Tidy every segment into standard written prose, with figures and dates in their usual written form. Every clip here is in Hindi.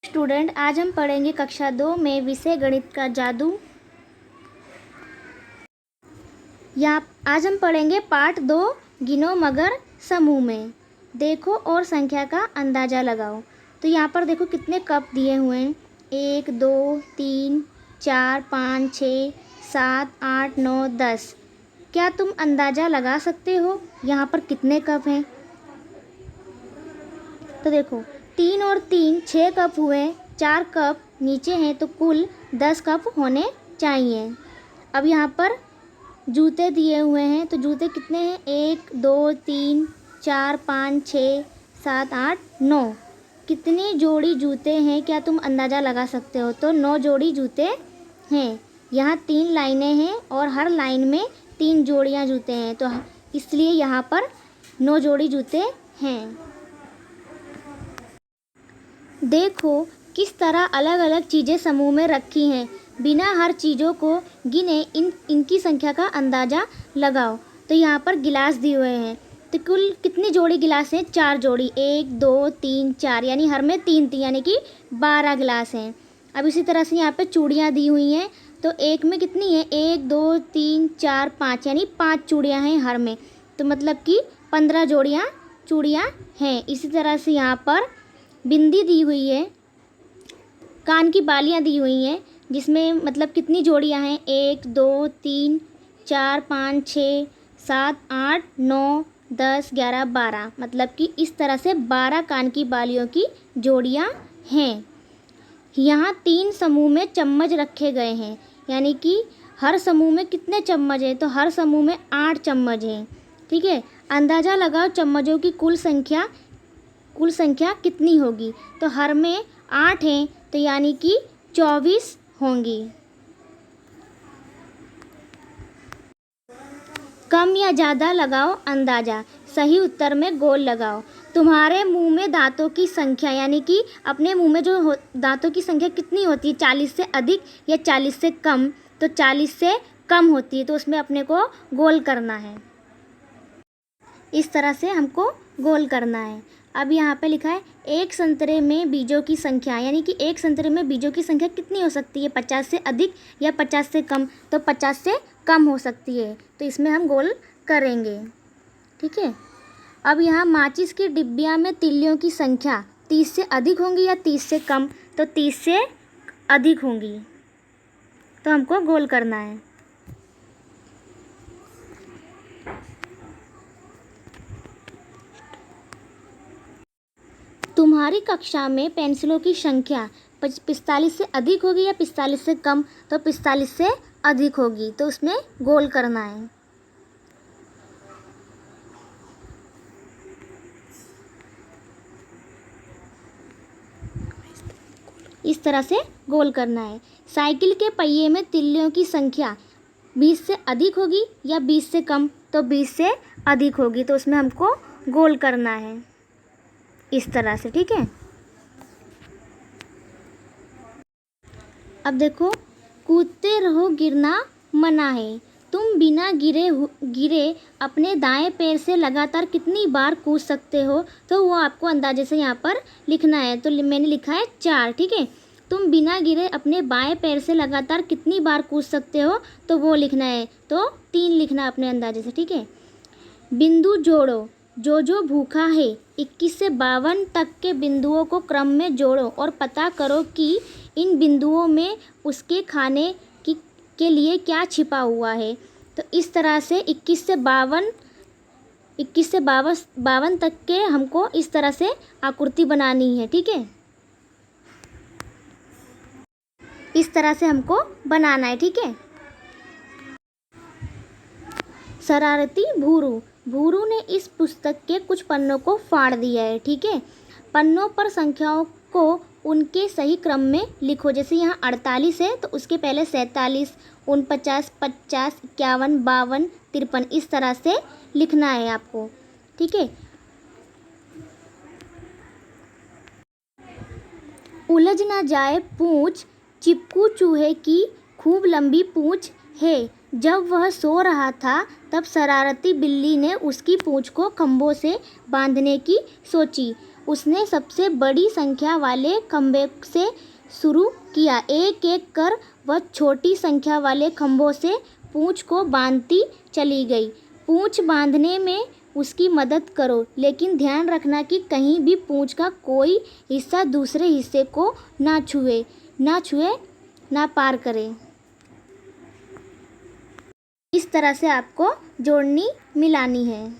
स्टूडेंट, आज हम पढ़ेंगे कक्षा 2 में विषय गणित का जादू। आज हम पढ़ेंगे पार्ट 2, गिनो मगर समूह में। देखो और संख्या का अंदाज़ा लगाओ। तो यहाँ पर देखो कितने कप दिए हुए हैं। 1 2 3 4 5 6 7 8 9 10। क्या तुम अंदाज़ा लगा सकते हो यहाँ पर कितने कप हैं? तो देखो 3 और 3 6 कप हुए, 4 कप नीचे हैं तो कुल 10 कप होने चाहिए। अब यहाँ पर जूते दिए हुए हैं तो जूते कितने हैं? 1 2 3 4 5 6 7 8 9। कितनी जोड़ी जूते हैं क्या तुम अंदाज़ा लगा सकते हो? तो 9 जोड़ी जूते हैं। यहाँ 3 लाइनें हैं और हर लाइन में 3 जोड़ियाँ जूते हैं, तो इसलिए यहाँ पर 9 जोड़ी जूते हैं। देखो किस तरह अलग अलग चीज़ें समूह में रखी हैं। बिना हर चीज़ों को गिने इनकी संख्या का अंदाज़ा लगाओ। तो यहाँ पर गिलास दिए हुए हैं, तो कुल कितनी जोड़ी गिलास हैं? 4 जोड़ी। 1 2 3 4, यानी हर में 3 3, यानी कि 12 गिलास हैं। अब इसी तरह से यहाँ पे चूड़ियाँ दी हुई हैं, तो एक में कितनी है? 1 2 3 4 5, यानी 5 चूड़ियाँ हैं हर में, तो मतलब कि 15 जोड़ियाँ चूड़ियाँ हैं। इसी तरह से यहाँ पर बिंदी दी हुई है, कान की बालियाँ दी हुई हैं, जिसमें मतलब कितनी जोड़ियाँ हैं? 1 2 3 4 5 6 7 8 9 10 11 12, मतलब कि इस तरह से 12 कान की बालियों की जोड़ियाँ हैं। यहाँ 3 समूह में चम्मच रखे गए हैं, यानी कि हर समूह में कितने चम्मच हैं? तो हर समूह में 8 चम्मच हैं। ठीक है, अंदाज़ा लगाओ चम्मचों की कुल संख्या कितनी होगी? तो हर में 8 हैं, तो यानी कि 24 होंगी। कम या ज़्यादा लगाओ अंदाज़ा। सही उत्तर में गोल लगाओ। तुम्हारे मुंह में दांतों की संख्या, यानी कि अपने मुंह में जो दांतों की संख्या कितनी होती है? 40 से अधिक या 40 से कम? तो 40 से कम होती है, तो उसमें अपने को गोल करना है। इस तरह से हमको गोल करना है। अब यहाँ पे लिखा है एक संतरे में बीजों की संख्या, यानी कि एक संतरे में बीजों की संख्या कितनी हो सकती है? 50 से अधिक या 50 से कम? तो 50 से कम हो सकती है, तो इसमें हम गोल करेंगे। ठीक है, अब यहाँ माचिस की डिब्बियाँ में तिल्लियों की संख्या 30 से अधिक होंगी या 30 से कम? तो 30 से अधिक होंगी, तो हमको गोल करना है। तुम्हारी कक्षा में पेंसिलों की संख्या 45 से अधिक होगी या 45 से कम? तो 45 से अधिक होगी, तो उसमें गोल करना है। इस तरह से गोल करना है। साइकिल के पहिए में तिल्लियों की संख्या 20 से अधिक होगी या 20 से कम? तो 20 से अधिक होगी, तो उसमें हमको गोल करना है इस तरह से। ठीक है, अब देखो कूदते रहो गिरना मना है। तुम बिना गिरे अपने दाएं पैर से लगातार कितनी बार कूद सकते हो? तो वो आपको अंदाजे से यहाँ पर लिखना है। तो मैंने लिखा है 4। ठीक है, तुम बिना गिरे अपने बाएं पैर से लगातार कितनी बार कूद सकते हो? तो वो लिखना है, तो 3 लिखना अपने अंदाजे से। ठीक है, बिंदु जोड़ो। जो भूखा है 21 से 52 तक के बिंदुओं को क्रम में जोड़ो और पता करो कि इन बिंदुओं में उसके खाने के लिए क्या छिपा हुआ है। तो इस तरह से 21 से 52 तक के हमको इस तरह से आकृति बनानी है। ठीक है, इस तरह से हमको बनाना है। ठीक है, शरारती भूरू ने इस पुस्तक के कुछ पन्नों को फाड़ दिया है। ठीक है, पन्नों पर संख्याओं को उनके सही क्रम में लिखो। जैसे यहाँ 48 है तो उसके पहले 47, 49, 50, 51, 52, 53, इस तरह से लिखना है आपको। ठीक है, उलझ ना जाए पूंछ, चिपकू चूहे की खूब लंबी पूंछ है। जब वह सो रहा था तब शरारती बिल्ली ने उसकी पूंछ को खंभों से बांधने की सोची। उसने सबसे बड़ी संख्या वाले खंभे से शुरू किया। एक एक कर वह छोटी संख्या वाले खंभों से पूंछ को बांधती चली गई। पूंछ बांधने में उसकी मदद करो, लेकिन ध्यान रखना कि कहीं भी पूंछ का कोई हिस्सा दूसरे हिस्से को ना छुए ना पार करे। इस तरह से आपको जोड़नी मिलानी है।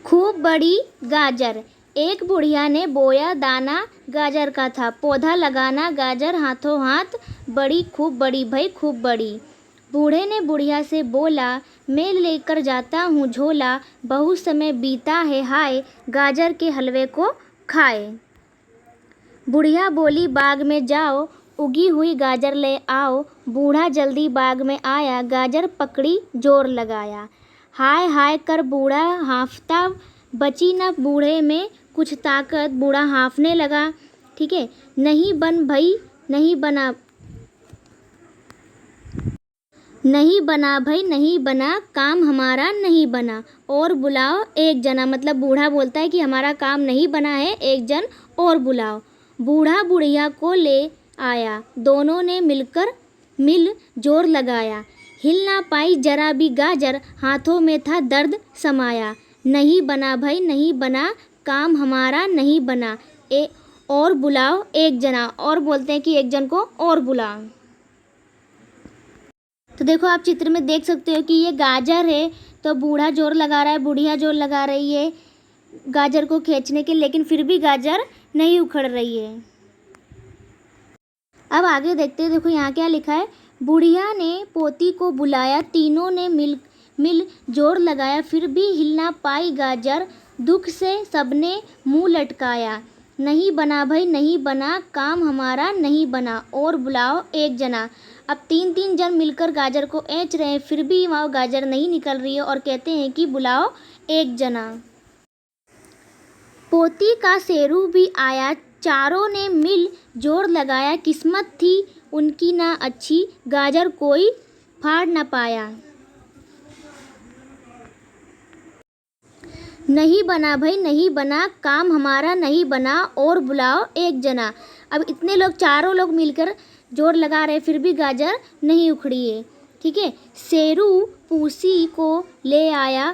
खूब बड़ी गाजर। एक बुढ़िया ने बोया दाना गाजर का था। पौधा लगाना गाजर हाथों हाथ बड़ी, खूब बड़ी भई खूब बड़ी। बूढ़े ने बुढ़िया से बोला, मैं लेकर जाता हूँ झोला, बहुत समय बीता है हाय, गाजर के हलवे को खाए। बुढ़िया बोली, बाग में जाओ, उगी हुई गाजर ले आओ। बूढ़ा जल्दी बाग में आया, गाजर पकड़ी जोर लगाया। हाय हाय कर बूढ़ा हाँफता, बची न बूढ़े में कुछ ताकत, बूढ़ा हाँफने लगा। ठीक है, नहीं बन भई नहीं बना, नहीं बना भाई नहीं बना, काम हमारा नहीं बना, और बुलाओ एक जना। मतलब बूढ़ा बोलता है कि हमारा काम नहीं बना है, एक जन और बुलाओ। बूढ़ा बुढ़िया को ले आया, दोनों ने मिल जोर लगाया। हिल ना पाई जरा भी गाजर, हाथों में था दर्द समाया। नहीं बना भाई नहीं बना, काम हमारा नहीं बना, और बुलाओ एक जना। और बोलते हैं कि एक जन को और बुलाओ। तो देखो आप चित्र में देख सकते हो कि ये गाजर है, तो बूढ़ा जोर लगा रहा है, बुढ़िया जोर लगा रही है गाजर को खींचने के, लेकिन फिर भी गाजर नहीं उखड़ रही है। अब आगे देखते हैं। देखो यहाँ क्या लिखा है, बुढ़िया ने पोती को बुलाया, तीनों ने मिल जोर लगाया, फिर भी हिल ना पाई गाजर, दुख से सबने मुंह लटकाया। नहीं बना भाई नहीं बना, काम हमारा नहीं बना, और बुलाओ एक जना। अब तीन जन मिलकर गाजर को ऐंच रहे हैं, फिर भी वह गाजर नहीं निकल रही है, और कहते हैं कि बुलाओ एक जना। पोती का शेरू भी आया, चारों ने मिल जोर लगाया, किस्मत थी उनकी ना अच्छी, गाजर कोई फाड़ न पाया। नहीं बना भाई नहीं बना, काम हमारा नहीं बना, और बुलाओ एक जना। अब इतने लोग, चारों लोग मिलकर जोर लगा रहे, फिर भी गाजर नहीं उखड़ी है। ठीक है, शेरू पूसी को ले आया,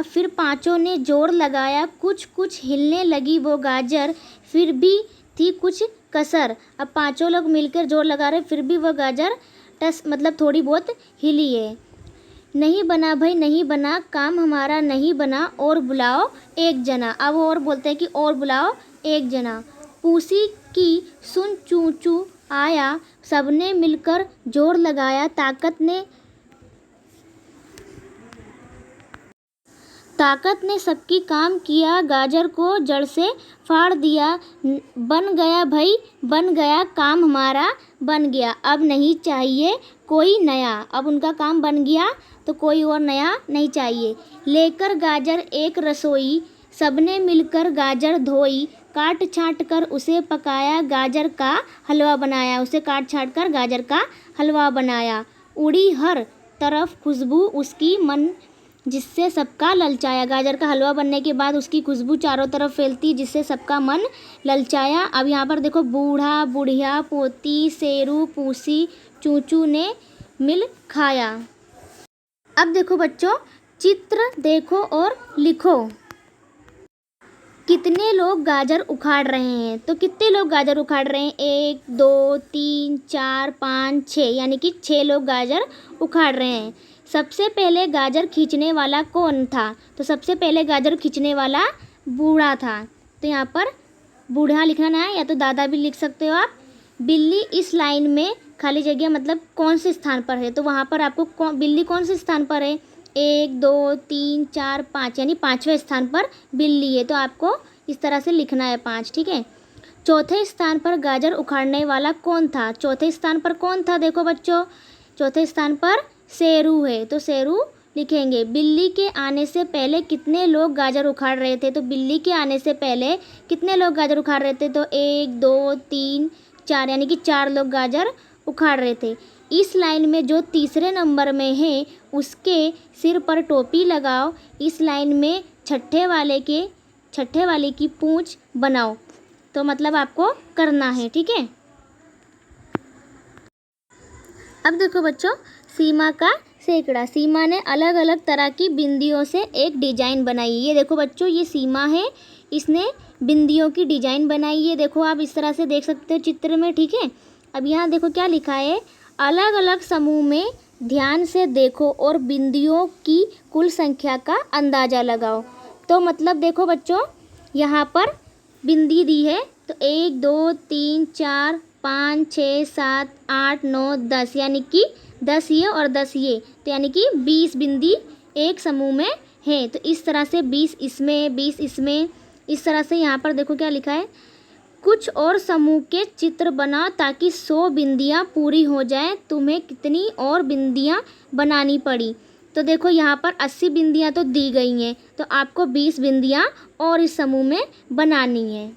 फिर पांचों ने जोर लगाया, कुछ हिलने लगी वो गाजर, फिर भी थी कुछ कसर। अब पांचों लोग मिलकर जोर लगा रहे, फिर भी वो गाजर मतलब थोड़ी बहुत हिली है। नहीं बना भाई नहीं बना, काम हमारा नहीं बना, और बुलाओ एक जना। अब और बोलते हैं कि और बुलाओ एक जना। पूसी की सुन चू चू आया, सबने मिलकर जोर लगाया, ताकत ने सबकी काम किया, गाजर को जड़ से फाड़ दिया। बन गया भाई बन गया, काम हमारा बन गया, अब नहीं चाहिए कोई नया। अब उनका काम बन गया तो कोई और नया नहीं चाहिए। लेकर गाजर एक रसोई, सबने मिलकर गाजर धोई, काट छाँट कर उसे पकाया, गाजर का हलवा बनाया। उसे काट छाँट कर गाजर का हलवा बनाया। उड़ी हर तरफ खुशबू उसकी, मन जिससे सबका ललचाया। गाजर का हलवा बनने के बाद उसकी खुशबू चारों तरफ फैलती, जिससे सबका मन ललचाया। अब यहाँ पर देखो, बूढ़ा बुढ़िया पोती शेरू पूसी चूचू ने मिल खाया। अब देखो बच्चों, चित्र देखो और लिखो। कितने लोग गाजर उखाड़ रहे हैं? तो कितने लोग गाजर उखाड़ रहे हैं? 1 2 3 4 5 6, यानी कि 6 लोग गाजर उखाड़ रहे हैं। सबसे पहले गाजर खींचने वाला कौन था? तो सबसे पहले गाजर खींचने वाला बूढ़ा था। तो यहाँ पर बूढ़ा लिखना है, या तो दादा भी लिख सकते हो आप। बिल्ली इस लाइन में खाली जगह मतलब कौन से स्थान पर है? तो वहाँ पर आपको बिल्ली कौन से स्थान पर है? 1 2 3 4 5, यानी 5वें स्थान पर बिल्ली है। तो आपको इस तरह से लिखना है 5, ठीक है। चौथे स्थान पर गाजर उखाड़ने वाला कौन था? चौथे स्थान पर कौन था? देखो बच्चों, चौथे स्थान पर शेरू है, तो शेरू लिखेंगे। बिल्ली के आने से पहले कितने लोग गाजर उखाड़ रहे थे? तो बिल्ली के आने से पहले कितने लोग गाजर उखाड़ रहे थे? तो 1 2 3 4, यानी कि 4 लोग गाजर उखाड़ रहे थे। इस लाइन में जो तीसरे नंबर में है उसके सिर पर टोपी लगाओ। इस लाइन में छठे वाले की पूंछ बनाओ। तो मतलब आपको करना है, ठीक है। अब देखो बच्चों, सीमा का सैकड़ा। सीमा ने अलग अलग तरह की बिंदियों से एक डिजाइन बनाई। ये देखो बच्चों, ये सीमा है, इसने बिंदियों की डिजाइन बनाई। ये देखो, आप इस तरह से देख सकते हो चित्र में, ठीक है। अब यहाँ देखो क्या लिखा है, अलग अलग समूह में ध्यान से देखो और बिंदियों की कुल संख्या का अंदाज़ा लगाओ। तो मतलब देखो बच्चों, यहाँ पर बिंदी दी है, तो 1 2 3 4 5 6 7 8 9 10, यानी कि 10 ये और 10 ये, तो यानी कि 20 बिंदी एक समूह में है। तो इस तरह से 20 इसमें, 20 इसमें, इस तरह से यहाँ पर देखो क्या लिखा है, कुछ और समूह के चित्र बनाओ ताकि 100 बिंदियाँ पूरी हो जाए। तुम्हें कितनी और बिंदियाँ बनानी पड़ी। तो देखो यहाँ पर 80 बिंदियाँ तो दी गई हैं, तो आपको 20 बिंदियाँ और इस समूह में बनानी है।